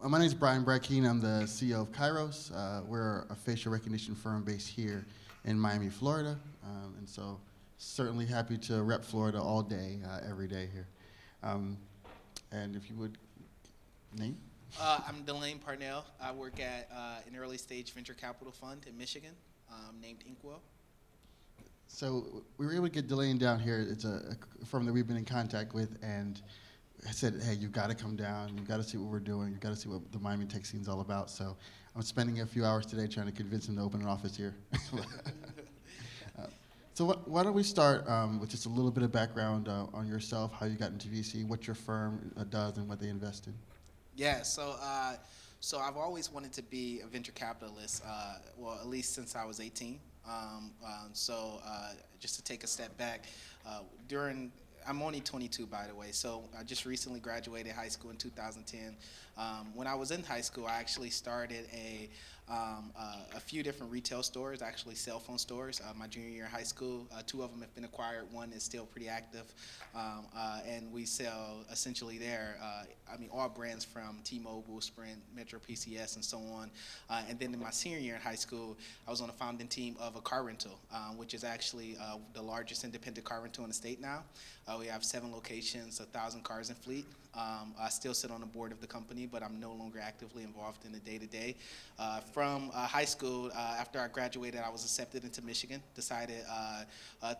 My name is Brian Brackeen. I'm the CEO of Kairos. We're a facial recognition firm based here in Miami, Florida. And so certainly happy to rep Florida all day, every day here. Um, and if you would, name? I'm Delane Parnell. I work at an early stage venture capital fund in Michigan named IncWell. So we were able to get Delane down here. It's a firm that we've been in contact with, and I said, hey, you've got to come down. You've got to see what we're doing. You've got to see what the Miami tech scene's all about. So I'm spending a few hours today trying to convince him to open an office here. Uh, so why don't we start with just a little bit of background on yourself, how you got into VC, what your firm does, and what they invest in. Yeah, so I've always wanted to be a venture capitalist. Well, at least since I was 18. Just to take a step back, during I'm only 22, by the way. So I just recently graduated high school in 2010. When I was in high school, I actually started a few different retail stores, actually cell phone stores. My junior year in high school, two of them have been acquired. One is still pretty active, and we sell essentially there. All brands from T-Mobile, Sprint, Metro PCS, and so on. And then in my senior year in high school, I was on the founding team of a car rental, which is actually the largest independent car rental in the state now. We have 7 locations, 1,000 cars in fleet. I still sit on the board of the company, but I'm no longer actively involved in the day-to-day. From high school, after I graduated, I was accepted into Michigan. Decided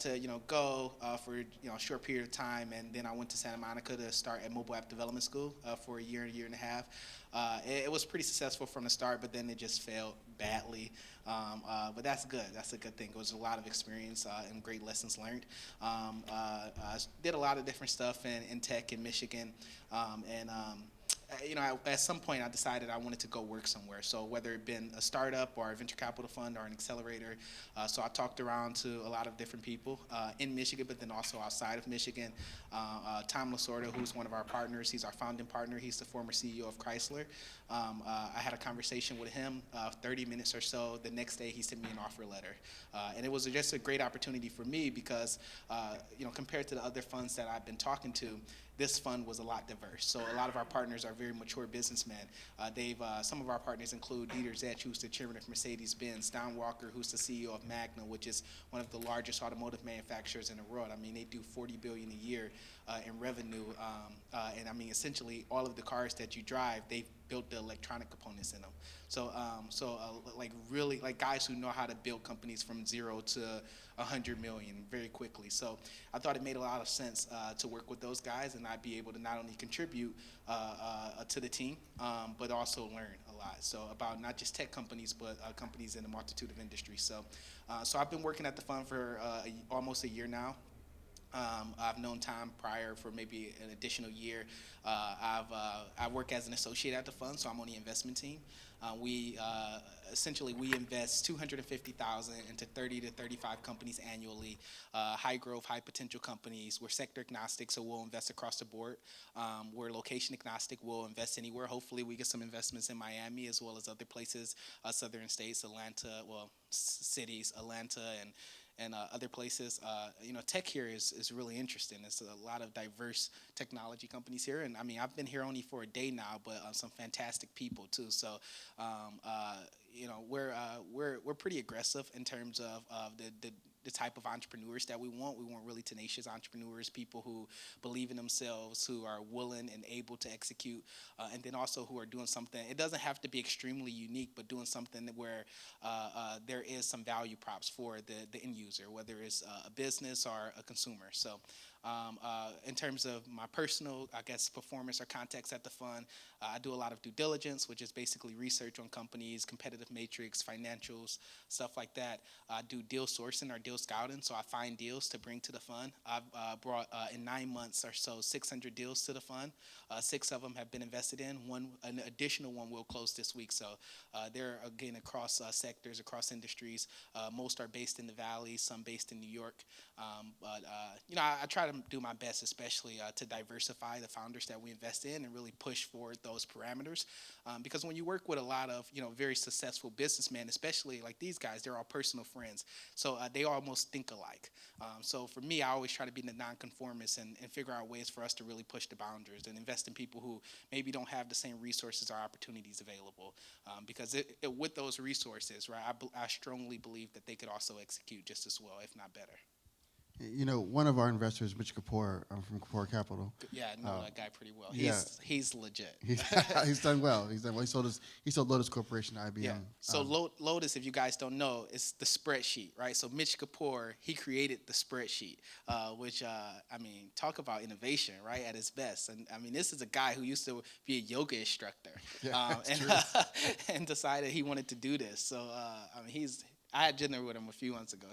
to go for a short period of time, and then I went to Santa Monica to start at mobile app development school for a year and a half. It was pretty successful from the start, but then it just failed badly. But that's good. That's a good thing. It was a lot of experience and great lessons learned. I did a lot of different stuff in tech in Michigan, at some point I decided I wanted to go work somewhere. So whether it been a startup or a venture capital fund or an accelerator, so I talked around to a lot of different people in Michigan, but then also outside of Michigan. Tom Lasorda, who's one of our partners, he's our founding partner. He's the former CEO of Chrysler. I had a conversation with him, 30 minutes or so. The next day, he sent me an offer letter, and it was just a great opportunity for me because, compared to the other funds that I've been talking to, this fund was a lot diverse. So a lot of our partners are very mature businessmen. Some of our partners include Dieter Zetch, who's the chairman of Mercedes-Benz, Don Walker, who's the CEO of Magna, which is one of the largest automotive manufacturers in the world. They do 40 billion a year in revenue, essentially all of the cars that you drive, they've built the electronic components in them. Really like guys who know how to build companies from 0 to 100 million very quickly. So I thought it made a lot of sense to work with those guys, and I'd be able to not only contribute to the team, but also learn a lot. So about not just tech companies, but companies in a multitude of industries. So I've been working at the fund for almost a year now. I've known Tom prior for maybe an additional year. I work as an associate at the fund, so I'm on the investment team. We essentially we invest 250,000 into 30 to 35 companies annually, high growth, high potential companies. We're sector agnostic, so we'll invest across the board. We're location agnostic. We'll invest anywhere. Hopefully, we get some investments in Miami as well as other places, southern states, cities, Atlanta, and other places. Tech here is really interesting. It's a lot of diverse technology companies here, and I've been here only for a day now, but some fantastic people too. So, we're pretty aggressive in terms of the type of entrepreneurs that we want. We want really tenacious entrepreneurs, people who believe in themselves, who are willing and able to execute, and then also who are doing something. It doesn't have to be extremely unique, but doing something where there is some value props for the end user, whether it's a business or a consumer. So in terms of my personal, I guess, performance or context at the fund, I do a lot of due diligence, which is basically research on companies, competitive matrix, financials, stuff like that. I do deal sourcing or deal scouting, so I find deals to bring to the fund. I've brought, in 9 months or so, 600 deals to the fund. 6 of them have been invested in. An additional one will close this week. So they're, again, across sectors, across industries. Most are based in the Valley, some based in New York. I try to to do my best, especially to diversify the founders that we invest in and really push forward those parameters. Because when you work with a lot of very successful businessmen, especially like these guys, they're all personal friends, so they almost think alike. So for me, I always try to be the nonconformist and figure out ways for us to really push the boundaries and invest in people who maybe don't have the same resources or opportunities available. Because with those resources, right, I strongly believe that they could also execute just as well, if not better. One of our investors, Mitch Kapoor, from Kapoor Capital. Yeah, I know that guy pretty well. Yeah. He's legit. He's done well. He's done well. He sold Lotus Corporation to IBM. Yeah. So Lotus, if you guys don't know, is the spreadsheet, right? So Mitch Kapoor, he created the spreadsheet, which I mean, talk about innovation, right, at its best. And I mean, this is a guy who used to be a yoga instructor, and decided he wanted to do this. So I mean, I had dinner with him a few months ago.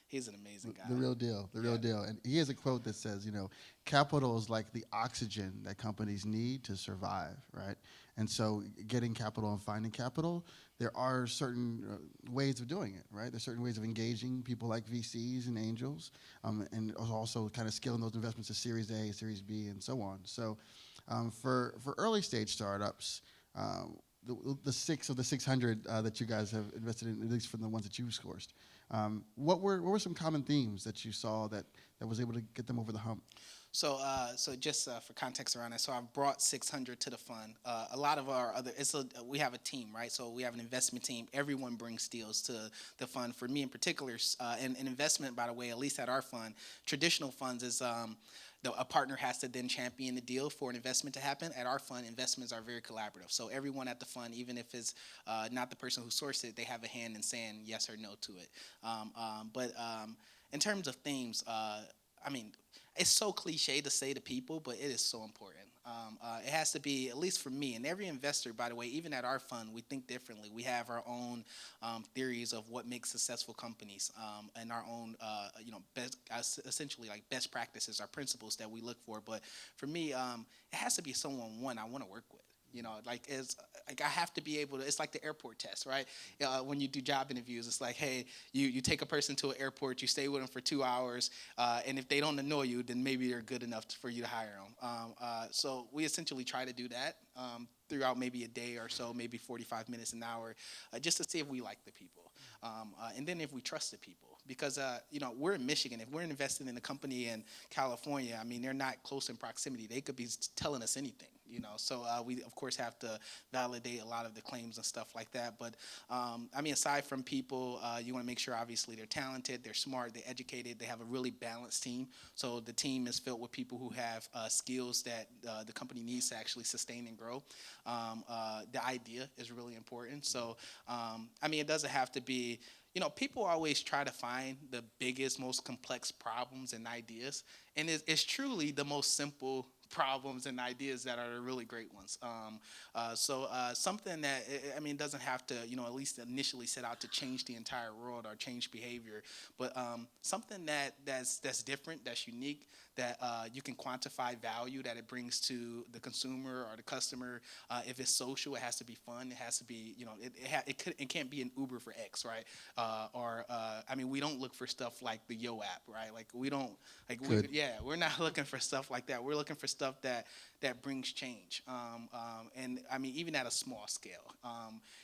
He's an amazing guy. The real deal, the real deal. And he has a quote that says, capital is like the oxygen that companies need to survive, right? And so getting capital and finding capital, there are certain ways of doing it, right? There's certain ways of engaging people like VCs and angels, and also kind of scaling those investments to Series A, Series B, and so on. So for early stage startups, the 6 of the 600 that you guys have invested in, at least from the ones that you've sourced, what were some common themes that you saw that was able to get them over the hump? So just for context around that, so I've brought 600 to the fund. A lot of our we have a team, right? So we have an investment team. Everyone brings deals to the fund. For me in particular, and an investment, by the way, at least at our fund, traditional funds is a partner has to then champion the deal for an investment to happen. At our fund, investments are very collaborative. So everyone at the fund, even if it's not the person who sourced it, they have a hand in saying yes or no to it. But in terms of themes, I mean, it's so cliche to say to people, but it is so important. It has to be, at least for me, and every investor, by the way, even at our fund, we think differently. We have our own theories of what makes successful companies, and our own, essentially like best practices, our principles that we look for. But for me, it has to be someone, one, I want to work with. I have to be able to. It's like the airport test, right? When you do job interviews, it's like, hey, you take a person to an airport, you stay with them for 2 hours, and if they don't annoy you, then maybe they're good enough for you to hire them. So we essentially try to do that throughout maybe a day or so, maybe 45 minutes, an hour, just to see if we like the people, and then if we trust the people. Because we're in Michigan. If we're investing in a company in California, I mean, they're not close in proximity. They could be telling us anything. So we of course have to validate a lot of the claims and stuff like that. But I mean, aside from people, you want to make sure obviously they're talented, they're smart, they're educated, they have a really balanced team. So the team is filled with people who have skills that the company needs to actually sustain and grow. The idea is really important. So I mean, it doesn't have to be. People always try to find the biggest, most complex problems and ideas, and it's truly the most simple problems and ideas that are the really great ones. So something that, I mean, doesn't have to, at least initially set out to change the entire world or change behavior, but something that's different, that's unique, that you can quantify value that it brings to the consumer or the customer. If it's social, it has to be fun. It has to be, it can't be an Uber for X, right? I mean, we don't look for stuff like the Yo app, right? Like we don't, like we're not looking for stuff like that. We're looking for stuff that brings change. And I mean, even at a small scale,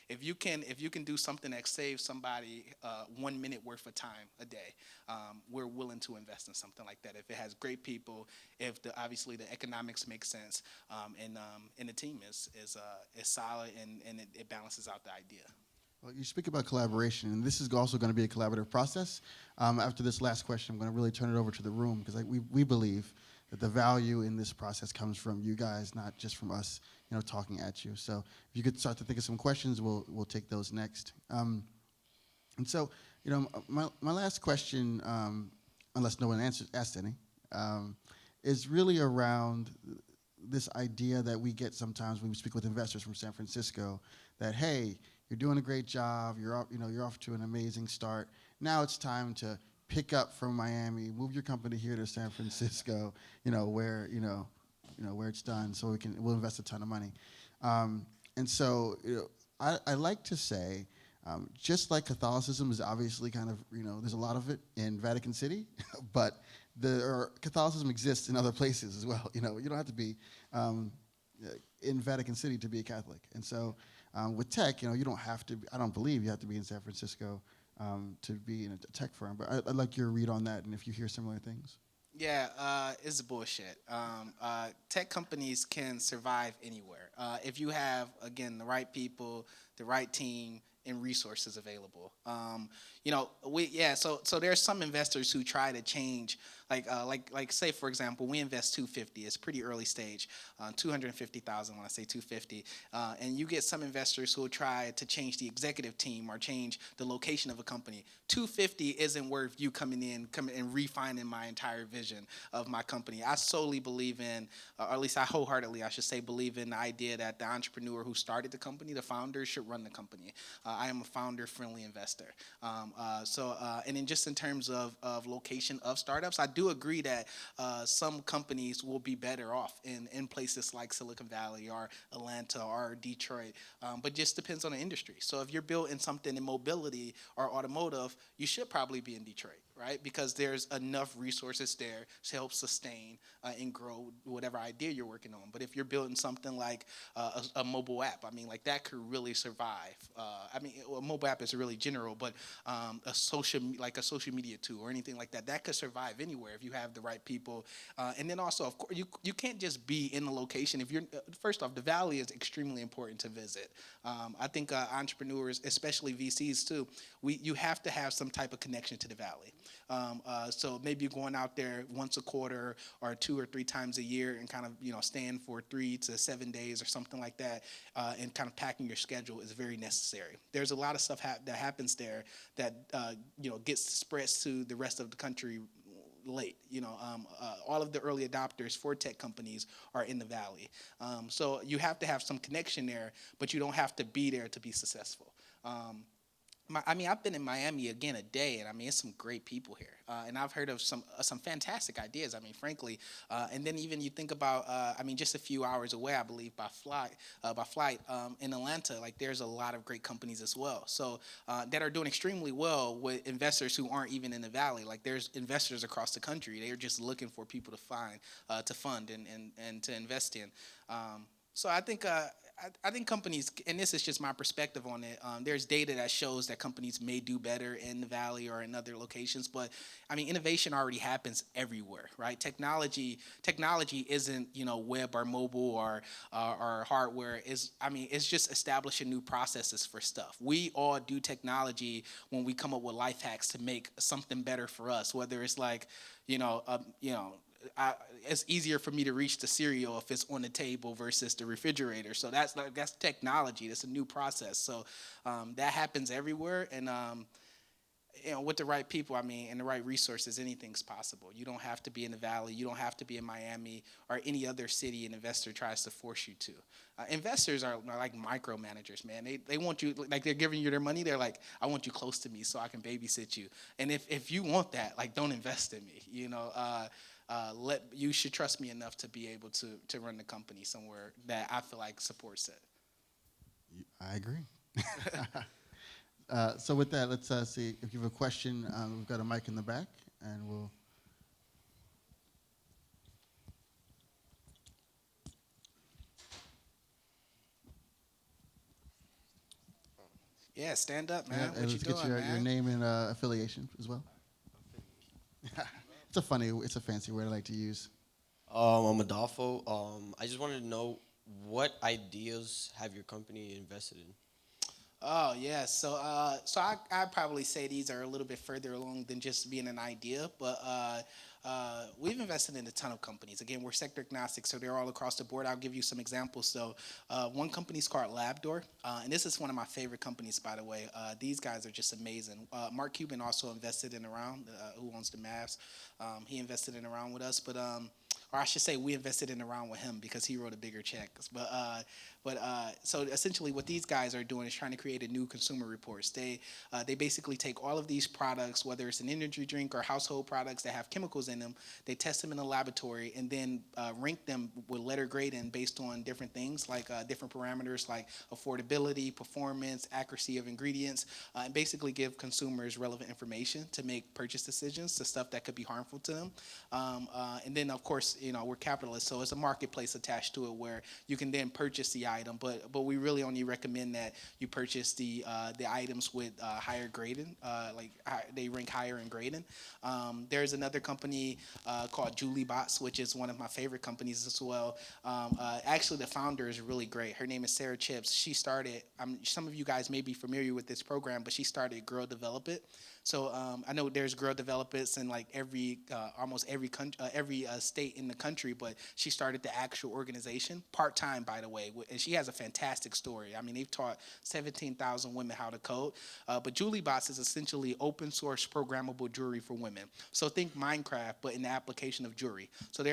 if you can do something that saves somebody 1 minute worth of time a day, we're willing to invest in something like that. If it has great people, if obviously the economics make sense, and the team is solid and it balances out the idea. Well, you speak about collaboration, and this is also going to be a collaborative process. After this last question, I'm going to really turn it over to the room because we believe that the value in this process comes from you guys, not just from us, talking at you. So if you could start to think of some questions, we'll take those next. And so, my last question, unless no one asked any, is really around this idea that we get sometimes when we speak with investors from San Francisco that, hey, you're doing a great job, you're off to an amazing start. Now it's time to pick up from Miami, move your company here to San Francisco, where it's done, so we'll invest a ton of money. And so, I like to say, just like Catholicism is obviously kind of, there's a lot of it in Vatican City, but Catholicism exists in other places as well. You know, you don't have to be um, in Vatican City to be a Catholic. And so with tech, you know, you don't have to. I don't believe you have to be in San Francisco to be in a tech firm. But I'd like your read on that, and if you hear similar things. Yeah, it's bullshit. Tech companies can survive anywhere if you have, again, the right people, the right team, and resources available. So there's some investors who try to change, like say for example, we invest 250. It's pretty early stage, 250,000 when I say 250, and you get some investors who will try to change the executive team or change the location of a company. 250 isn't worth you coming and refining my entire vision of my company. I solely believe in, or at least I wholeheartedly, I should say, believe in the idea that the entrepreneur who started the company, the founder, should run the company. I am a founder-friendly investor. And then just in terms of location of startups, I do agree that some companies will be better off in places like Silicon Valley or Atlanta or Detroit, but just depends on the industry. So if you're building something in mobility or automotive, you should probably be in Detroit, right? Because there's enough resources there to help sustain and grow whatever idea you're working on. But if you're building something like a mobile app, I mean, like that could really survive. A mobile app is really general, but a social media tool or anything like that, that could survive anywhere if you have the right people. And then also, of course, you can't just be in the location. If you're first off, the valley is extremely important to visit. I think entrepreneurs, especially VCs too, you have to have some type of connection to the valley. So maybe going out there once a quarter or 2 or 3 times a year and kind of staying for 3 to 7 days or something like that, and kind of packing your schedule is very necessary. There's a lot of stuff that happens there that gets spread to the rest of the country late. All of the early adopters for tech companies are in the valley. So you have to have some connection there, but you don't have to be there to be successful. I've been in Miami again a day, and I mean, it's some great people here, and I've heard of some fantastic ideas. I mean, frankly, and then even you think about, just a few hours away, I believe by flight in Atlanta, like there's a lot of great companies as well. So that are doing extremely well with investors who aren't even in the valley. Like there's investors across the country. They're just looking for people to fund and to invest in. So I think companies, and this is just my perspective on it, there's data that shows that companies may do better in the valley or in other locations, but I mean, innovation already happens everywhere, right? Technology isn't, web or mobile or hardware. It's just establishing new processes for stuff. We all do technology when we come up with life hacks to make something better for us, whether it's like, it's easier for me to reach the cereal if it's on the table versus the refrigerator. So that's technology. That's a new process. So that happens everywhere, and with the right people, and the right resources, anything's possible. You don't have to be in the valley. You don't have to be in Miami or any other city an investor tries to force you to. Investors are like micromanagers, man. They want you, like they're giving you their money. They're like, I want you close to me so I can babysit you. And if you want that, like, don't invest in me. You should trust me enough to be able to run the company somewhere that I feel like supports it. I agree. So with that, let's see if you have a question. We've got a mic in the back, and we'll. Yeah, stand up, man. Yeah, What let's you get doing, your man? name and affiliation as well. It's a fancy word I like to use. I'm Adolfo. I just wanted to know, what ideas have your company invested in? Oh yeah, I'd probably say these are a little bit further along than just being an idea, but we've invested in a ton of companies. Again, we're sector agnostic, so they're all across the board. I'll give you some examples. So one company is called Labdoor, and this is one of my favorite companies, by the way. These guys are just amazing. Mark Cuban also invested in Around, who owns the Mavs. He invested in Around with us, but or I should say we invested in Around with him because he wrote a bigger check. But so essentially, what these guys are doing is trying to create a new consumer reports. They basically take all of these products, whether it's an energy drink or household products that have chemicals in them, they test them in a laboratory and then rank them with letter grading based on different things like different parameters like affordability, performance, accuracy of ingredients, and basically give consumers relevant information to make purchase decisions to stuff that could be harmful to them. And then, of course, we're capitalists, so it's a marketplace attached to it where you can then purchase the item, but we really only recommend that you purchase the items with higher grading, they rank higher in grading. There's another company called JulieBots, which is one of my favorite companies as well. Actually, the founder is really great. Her name is Sarah Chips. She started, some of you guys may be familiar with this program, but she started Girl Develop It. So I know there's Girl Developers in like almost every state in the country, but she started the actual organization part-time, by the way, and she has a fantastic story. I mean, they've taught 17,000 women how to code, but JulieBots is essentially open source programmable jewelry for women. So think Minecraft, but in the application of jewelry. So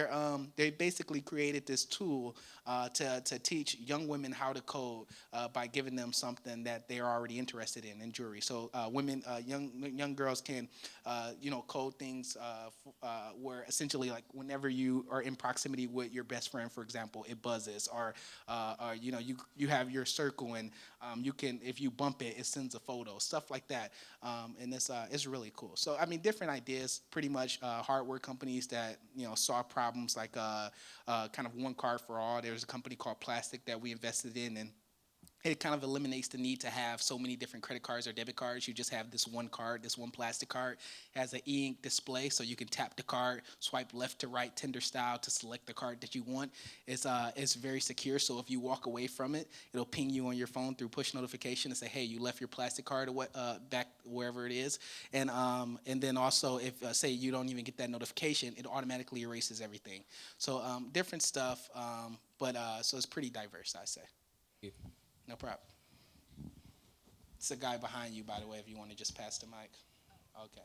they basically created this tool to teach young women how to code by giving them something that they are already interested in jewelry. So young girls can, code things where essentially like whenever you are in proximity with your best friend, for example, it buzzes, or you have your circle and you can, if you bump it, it sends a photo, stuff like that, and it's really cool. So I mean, different ideas, pretty much hardware companies that solve problems like kind of one card for all. There's a company called Plastic that we invested in, and it kind of eliminates the need to have so many different credit cards or debit cards. You just have this one card, this one plastic card. It has an e-ink display, so you can tap the card, swipe left to right, Tinder style, to select the card that you want. It's very secure, so if you walk away from it, it'll ping you on your phone through push notification and say, hey, you left your plastic card back wherever it is. And then also, if say you don't even get that notification, it automatically erases everything. So different stuff, but so it's pretty diverse, I say. Yeah. No problem. It's the guy behind you, by the way, if you want to just pass the mic. Okay.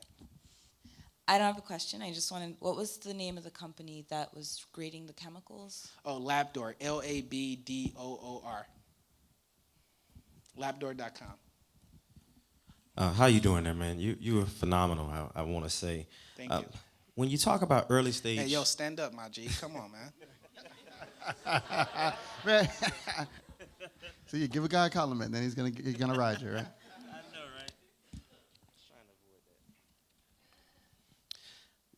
I don't have a question. I just wanted, what was the name of the company that was grading the chemicals? Oh, Labdoor, Labdoor. Labdoor.com. How you doing there, man? You were phenomenal, I want to say. Thank you. When you talk about early stage... Hey, yo, stand up, my G. Come on, man. Man. So you give a guy a compliment, then he's gonna ride you, right? I know, right? Trying to avoid that.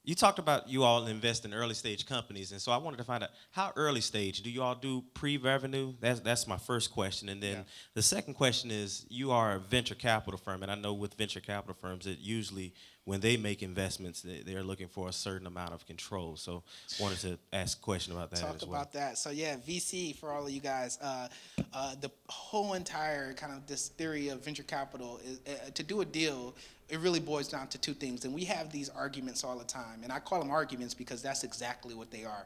You talked about you all invest in early stage companies, and so I wanted to find out how early stage do you all do pre-revenue? That's my first question, and then the second question is you are a venture capital firm, and I know with venture capital firms it usually when they make investments they're looking for a certain amount of control. So wanted to ask a question about that as well. Talk about that. So yeah, VC for all of you guys. The whole entire kind of this theory of venture capital is to do a deal. It really boils down to two things, and we have these arguments all the time, and I call them arguments because that's exactly what they are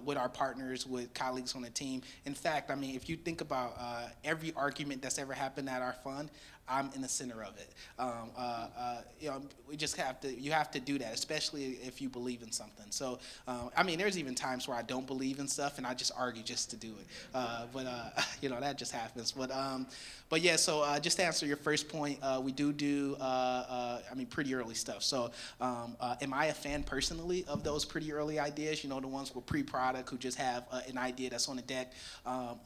with our partners, with colleagues on the team. In fact, I mean, if you think about every argument that's ever happened at our fund, I'm in the center of it. We just you have to do that, especially if you believe in something. So, I mean, there's even times where I don't believe in stuff and I just argue just to do it. But that just happens. But yeah, so just to answer your first point, we do pretty early stuff. So am I a fan personally of those pretty early ideas? The ones with pre-product who just have an idea that's on the deck.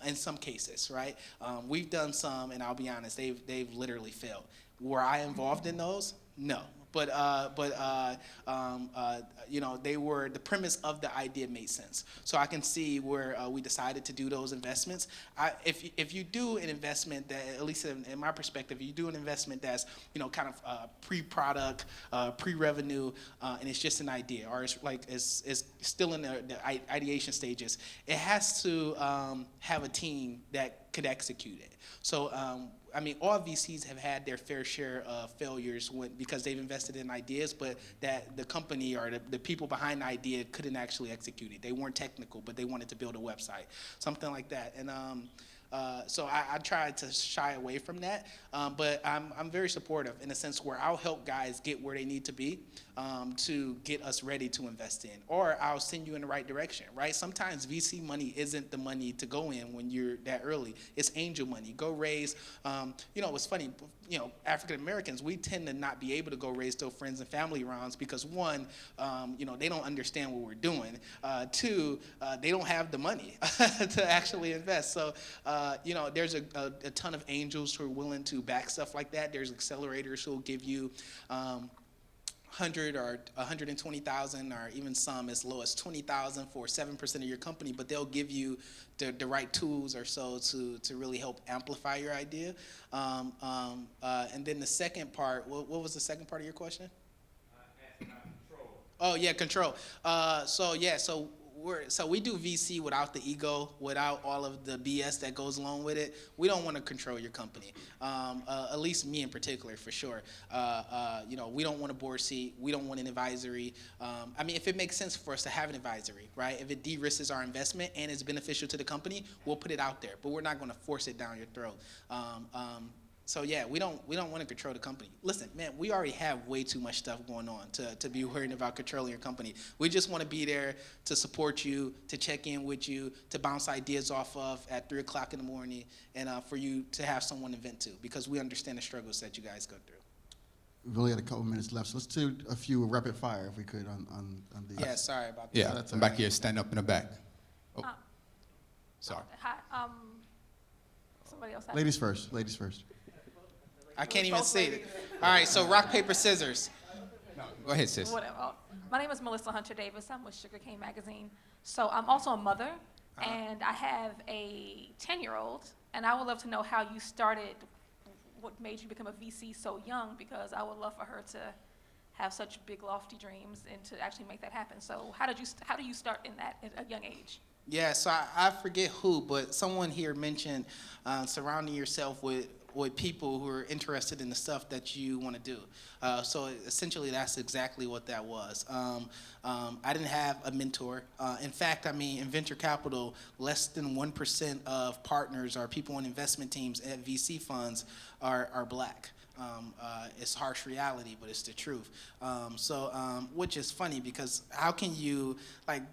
In some cases, right? We've done some, and I'll be honest, they've literally failed. Were I involved in those? No. But they were, the premise of the idea made sense. So I can see where we decided to do those investments. If you do an investment that, at least in my perspective, you do an investment that's kind of pre-product, pre-revenue, and it's just an idea, or it's still in the ideation stages. It has to have a team that could execute it. So all VCs have had their fair share of failures because they've invested in ideas, but that the company or the people behind the idea couldn't actually execute it. They weren't technical, but they wanted to build a website, something like that. And So I try to shy away from that, but I'm very supportive in a sense where I'll help guys get where they need to be to get us ready to invest in, or I'll send you in the right direction, right? Sometimes VC money isn't the money to go in when you're that early. It's angel money. Go raise, what's funny, African Americans, we tend to not be able to go raise those friends and family rounds because one, they don't understand what we're doing. Two, they don't have the money to actually invest. So, there's a ton of angels who are willing to back stuff like that. There's accelerators who will give you 100 or 120,000, or even some as low as 20,000 for 7% of your company, but they'll give you the right tools or so to really help amplify your idea. And then the second part, what was the second part of your question? Control. Oh yeah, control. So we do VC without the ego, without all of the BS that goes along with it. We don't want to control your company, at least me in particular, for sure. We don't want a board seat. We don't want an advisory. If it makes sense for us to have an advisory, right? If it de-risks our investment and is beneficial to the company, we'll put it out there. But we're not going to force it down your throat. So yeah, we don't want to control the company. Listen, man, we already have way too much stuff going on to be worrying about controlling your company. We just want to be there to support you, to check in with you, to bounce ideas off of at 3 o'clock in the morning, and for you to have someone to vent to, because we understand the struggles that you guys go through. We've only got a couple minutes left, so let's do a few rapid fire if we could on these. Yeah, sorry about that. Yeah, That's I'm all back right. here, stand up in the back. Oh, sorry. Hi, somebody else. Ladies first. Ladies first. I can't even see it. All right, so rock, paper, scissors. No, go ahead, sis. Whatever. My name is Melissa Hunter Davis. I'm with Sugarcane Magazine. So I'm also a mother, and I have a 10-year-old, and I would love to know how you started, what made you become a VC so young, because I would love for her to have such big, lofty dreams and to actually make that happen. So how do you start in that at a young age? Yeah, so I forget who, but someone here mentioned surrounding yourself with people who are interested in the stuff that you want to do. So essentially, that's exactly what that was. I didn't have a mentor. In fact, in venture capital, less than 1% of partners or people in investment teams at VC funds are black. It's harsh reality, but it's the truth. Which is funny, because how can you,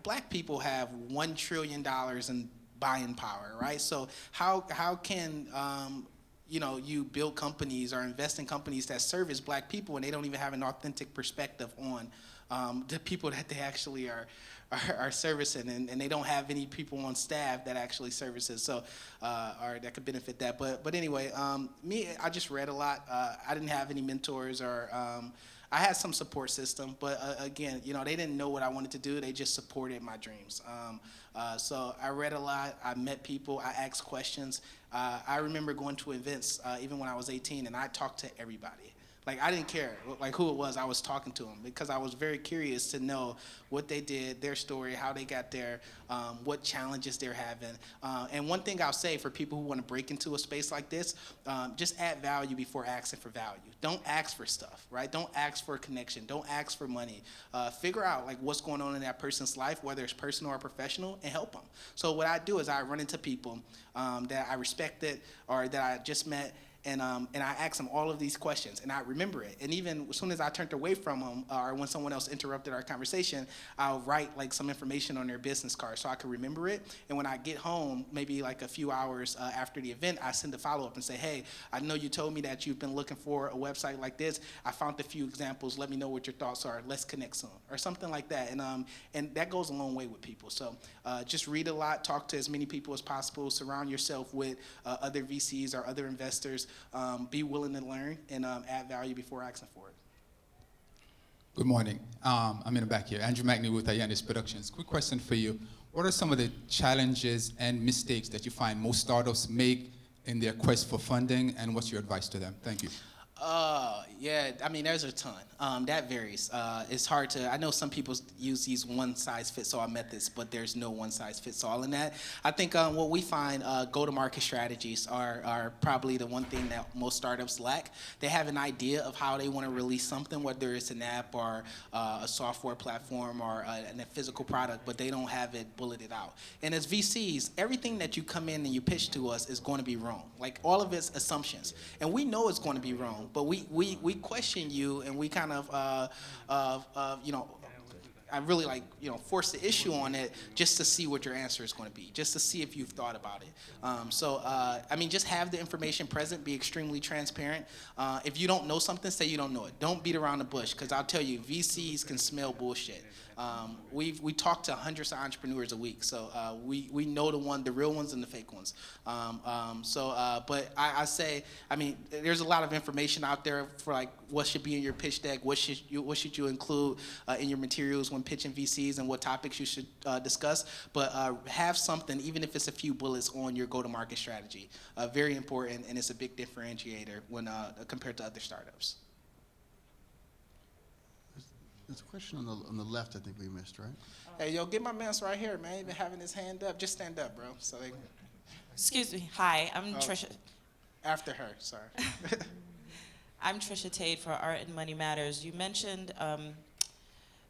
black people have $1 trillion in buying power, right? So how can you build companies or invest in companies that service black people and they don't even have an authentic perspective on the people that they actually are servicing, and they don't have any people on staff that actually services, so or that could benefit that. But anyway, I just read a lot. I didn't have any mentors, or I had some support system, but again, they didn't know what I wanted to do. They just supported my dreams. So I read a lot. I met people. I asked questions. I remember going to events even when I was 18, and I talked to everybody. I didn't care who it was. I was talking to them because I was very curious to know what they did, their story, how they got there, what challenges they're having. And one thing I'll say for people who want to break into a space like this, just add value before asking for value. Don't ask for stuff, right? Don't ask for a connection. Don't ask for money. Figure out what's going on in that person's life, whether it's personal or professional, and help them. So what I do is I run into people that I respected or that I just met, and I ask them all of these questions, and I remember it. And even as soon as I turned away from them, or when someone else interrupted our conversation, I'll write some information on their business card so I can remember it. And when I get home, maybe a few hours after the event, I send a follow-up and say, hey, I know you told me that you've been looking for a website like this. I found a few examples. Let me know what your thoughts are. Let's connect soon, or something like that. And that goes a long way with people. So just read a lot, talk to as many people as possible, surround yourself with other VCs or other investors. Be willing to learn and add value before asking for it. Good morning. I'm in the back here. Andrew Magney with Ayannis Productions. Quick question for you. What are some of the challenges and mistakes that you find most startups make in their quest for funding, and what's your advice to them? Thank you. Yeah, I mean, there's a ton. That varies. It's hard to, I know some people use these one-size-fits-all methods, but there's no one-size-fits-all in that. I think what we find go-to-market strategies are probably the one thing that most startups lack. They have an idea of how they want to release something, whether it's an app or a software platform or a physical product, but they don't have it bulleted out. And as VCs, everything that you come in and you pitch to us is going to be wrong. Like all of it's assumptions. And we know it's going to be wrong. But we question you, and we kind of I really force the issue on it just to see what your answer is going to be, just to see if you've thought about it. I mean, just have the information present, be extremely transparent. If you don't know something, say you don't know it. Don't beat around the bush, because I'll tell you, VCs can smell bullshit. We talk to hundreds of entrepreneurs a week, so we know the real ones and the fake ones. But I say, I mean, there's a lot of information out there for like what should be in your pitch deck, what should you include in your materials when pitching VCs, and what topics you should discuss. But have something, even if it's a few bullets, on your go-to-market strategy. Very important, and it's a big differentiator when compared to other startups. There's a question on the left I think we missed, right? Hey, yo, get my man right here, man. He been having his hand up. Just stand up, bro. So they, Excuse me. Hi, I'm Trisha. after her, sorry. I'm Trisha Tate for Art and Money Matters. You mentioned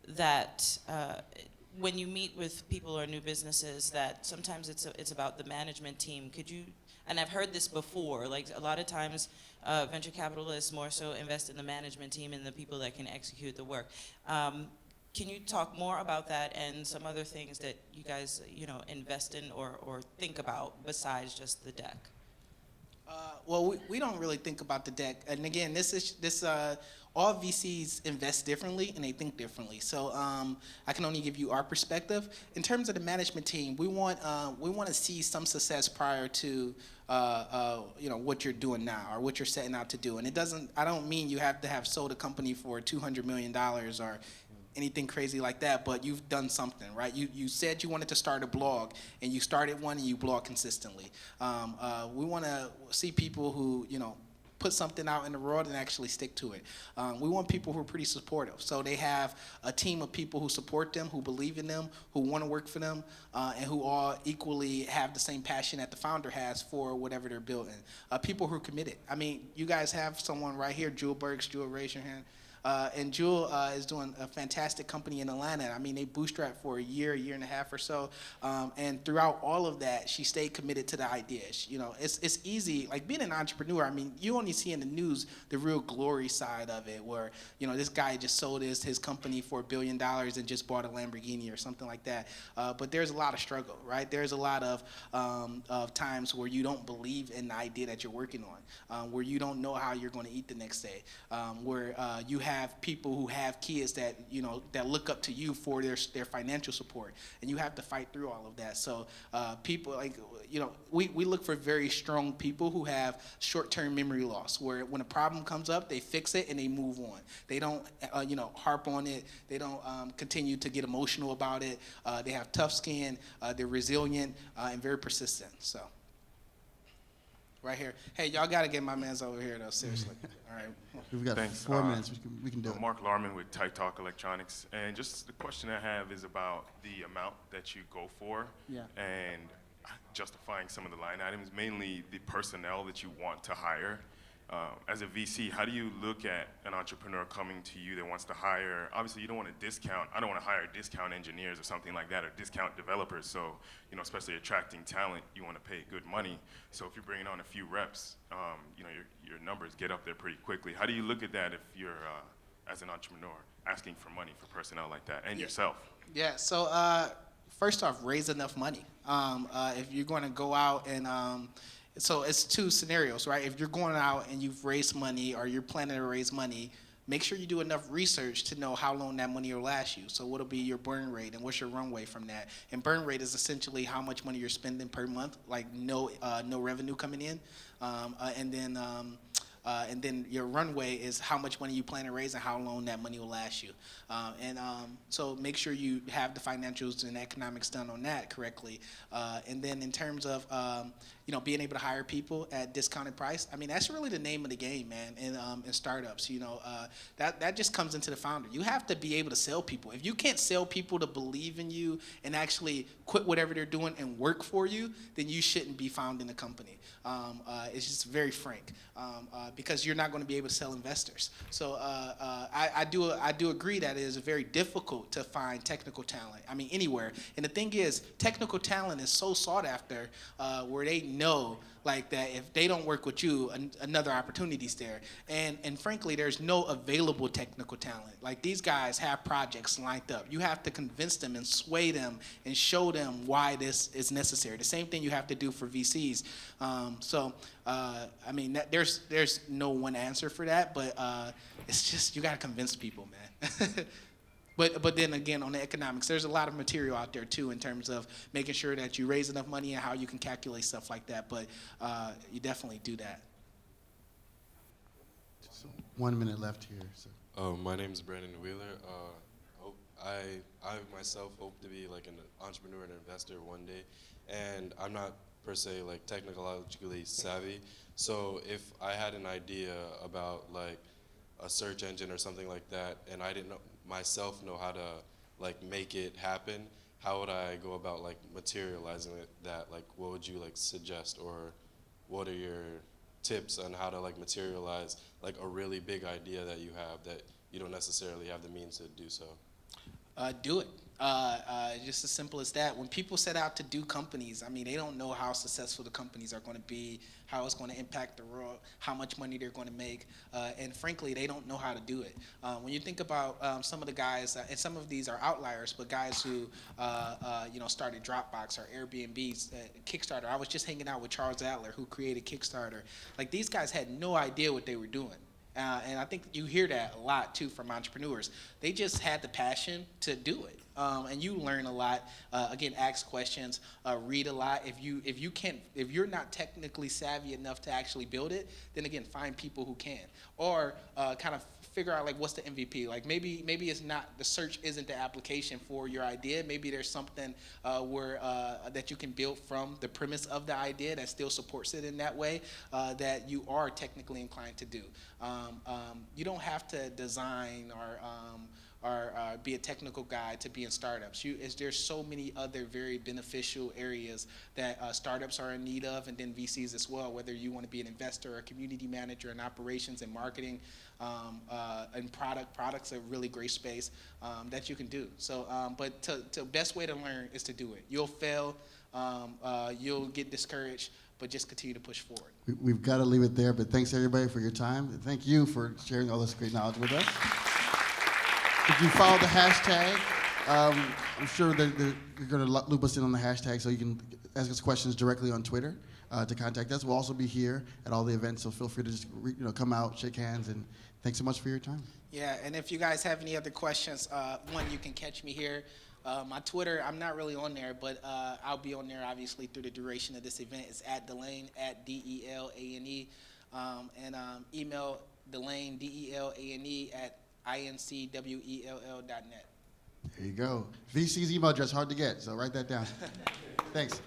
that when you meet with people or new businesses, that sometimes it's about the management team. Could you? And I've heard this before. Like a lot of times, venture capitalists more so invest in the management team and the people that can execute the work. Can you talk more about that and some other things that you guys, invest in or think about besides just the deck? Well, we don't really think about the deck. And again, all VCs invest differently and they think differently. So I can only give you our perspective. In terms of the management team, we want to see some success prior to what you're doing now or what you're setting out to do. And I don't mean you have to have sold a company for $200 million or anything crazy like that, but you've done something, right? You said you wanted to start a blog, and you started one, and you blog consistently. We want to see people who, put something out in the world and actually stick to it. We want people who are pretty supportive. So they have a team of people who support them, who believe in them, who want to work for them, and who all equally have the same passion that the founder has for whatever they're building. People who are committed. I mean, you guys have someone right here, Jewel Burks. Jewel, raise your hand. And Jewel is doing a fantastic company in Atlanta. I mean, they bootstrapped for a year and a half or so. And throughout all of that, she stayed committed to the ideas. It's easy. Like being an entrepreneur, I mean, you only see in the news the real glory side of it, where, this guy just sold his company for $1 billion and just bought a Lamborghini or something like that. But there's a lot of struggle, right? There's a lot of times where you don't believe in the idea that you're working on, where you don't know how you're going to eat the next day, where you have people who have kids that that look up to you for their financial support, and you have to fight through all of that. So people we look for very strong people who have short-term memory loss, where when a problem comes up, they fix it and they move on. They don't harp on it. They don't continue to get emotional about it. They have tough skin. They're resilient and very persistent. So. Right here. Hey, y'all got to get my man's over here, though, seriously. All right. We've got Thanks. 4 minutes. We can do it. Mark Larman with Tight Talk Electronics. And just the question I have is about the amount that you go for, and justifying some of the line items, mainly the personnel that you want to hire. As a VC, how do you look at an entrepreneur coming to you that wants to hire? Obviously, you don't want to discount. I don't want to hire discount engineers or something like that, or discount developers. So, especially attracting talent, you want to pay good money. So if you're bringing on a few reps, your numbers get up there pretty quickly. How do you look at that if you're, as an entrepreneur, asking for money for personnel like that and yourself? Yeah. So first off, raise enough money. If you're going to go out and so it's two scenarios, right? If you're going out and you've raised money or you're planning to raise money, make sure you do enough research to know how long that money will last you. So what'll be your burn rate and what's your runway from that? And burn rate is essentially how much money you're spending per month, like no revenue coming in. And then your runway is how much money you plan to raise and how long that money will last you. So make sure you have the financials and economics done on that correctly. And then in terms of being able to hire people at discounted price. I mean, that's really the name of the game, man. In startups, that just comes into the founder. You have to be able to sell people. If you can't sell people to believe in you and actually quit whatever they're doing and work for you, then you shouldn't be founding a company. It's just very frank, because you're not going to be able to sell investors. So I do agree that it is very difficult to find technical talent. I mean, anywhere. And the thing is, technical talent is so sought after, where they know like that if they don't work with you, another opportunity's there. And frankly, there's no available technical talent. Like, these guys have projects lined up. You have to convince them and sway them and show them why this is necessary. The same thing you have to do for VCs. I mean, there's no one answer for that, but it's just, you got to convince people, man. But then again, on the economics, there's a lot of material out there too in terms of making sure that you raise enough money and how you can calculate stuff like that. But you definitely do that. So 1 minute left here. So. My name is Brandon Wheeler. I myself hope to be like an entrepreneur and investor one day, and I'm not per se like technologically savvy. So if I had an idea about like a search engine or something like that, and I didn't know how to like make it happen, how would I go about like materializing that? Like, what would you like suggest, or what are your tips on how to like materialize like a really big idea that you have that you don't necessarily have the means to do so? Do it. Just as simple as that. When people set out to do companies, I mean, they don't know how successful the companies are going to be, how it's going to impact the world, how much money they're going to make, and frankly, they don't know how to do it. When you think about some of the guys, and some of these are outliers, but guys who started Dropbox or Airbnb's, Kickstarter. I was just hanging out with Charles Adler, who created Kickstarter. Like, these guys had no idea what they were doing. And I think you hear that a lot too from entrepreneurs. They just had the passion to do it, and you learn a lot. Again, ask questions, read a lot. If you're not technically savvy enough to actually build it, then again, find people who can, or kind of figure out like what's the MVP. Like maybe it's not, the search isn't the application for your idea. Maybe there's something where that you can build from the premise of the idea that still supports it in that way, that you are technically inclined to do. You don't have to design or be a technical guy to be in startups. There's so many other very beneficial areas that startups are in need of, and then VCs as well, whether you want to be an investor or a community manager in operations and marketing, and products are a really great space that you can do. So, but the best way to learn is to do it. You'll fail, you'll get discouraged, but just continue to push forward. We've got to leave it there, but thanks everybody for your time. Thank you for sharing all this great knowledge with us. If you follow the hashtag, I'm sure that you're going to loop us in on the hashtag so you can ask us questions directly on Twitter to contact us. We'll also be here at all the events, so feel free to just come out, shake hands, and thanks so much for your time. Yeah, and if you guys have any other questions, you can catch me here. My Twitter, I'm not really on there, but I'll be on there obviously through the duration of this event. It's at Delane, at DELANE, and email Delane, DELANE, at incwell.net. There you go. VC's email address, hard to get, so write that down. Thanks.